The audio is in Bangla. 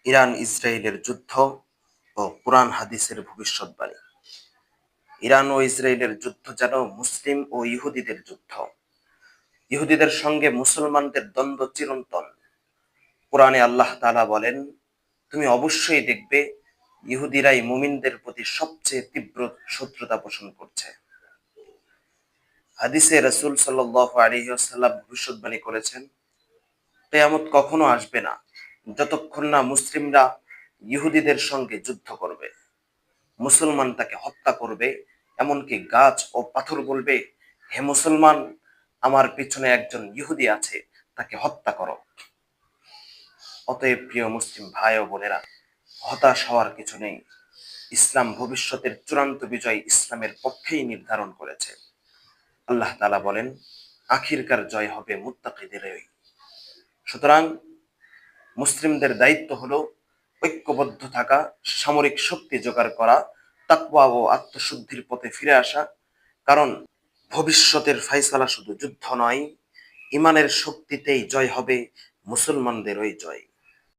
ইরান ইসরায়েলের যুদ্ধ ও কোরআন হাদিসের ভবিষ্যৎবাণী। ইরান ও ইসরায়েলের যুদ্ধ যেন মুসলিম ও ইহুদিদের যুদ্ধ। ইহুদিদের সঙ্গে মুসলমানদের দ্বন্দ্ব চিরন্তন। কোরআনে আল্লাহ তাআলা বলেন, তুমি অবশ্যই দেখবে ইহুদিরাই মুমিনদের প্রতি সবচেয়ে তীব্র শত্রুতা পোষণ করছে। হাদিসে রাসূল সাল্লাল্লাহু আলাইহি ওয়াসাল্লাম ভবিষ্যৎবাণী করেছেন, কিয়ামত কখনো আসবে না যতক্ষণ না মুসলিমরা ইহুদিদের সঙ্গে যুদ্ধ করবে, মুসলমান তাকে হত্যা করবে, এমনকি গাছ ও পাথর বলবে, হে মুসলমান, আমার পিছনে একজন ইহুদি আছে, তাকে হত্যা করো। অতএব প্রিয় মুসলিম ভাই ও বোনেরা, হতাশ হওয়ার কিছু নেই। ইসলাম ভবিষ্যতের চূড়ান্ত বিজয় ইসলামের পক্ষেই নির্ধারণ করেছে। আল্লাহ তাআলা বলেন, আখিরকার জয় হবে মুত্তাকিদেরই। সুতরাং মুসলিমদের দায়িত্ব হলো ঐক্যবদ্ধ থাকা, সামরিক শক্তি জোগাড় করা, তাকওয়া ও আত্মশুদ্ধির পথে ফিরে আসা। কারণ ভবিষ্যতের ফায়সালা শুধু যুদ্ধ নয়, ইমানের শক্তিতেই জয় হবে, মুসলমানদেরই জয়।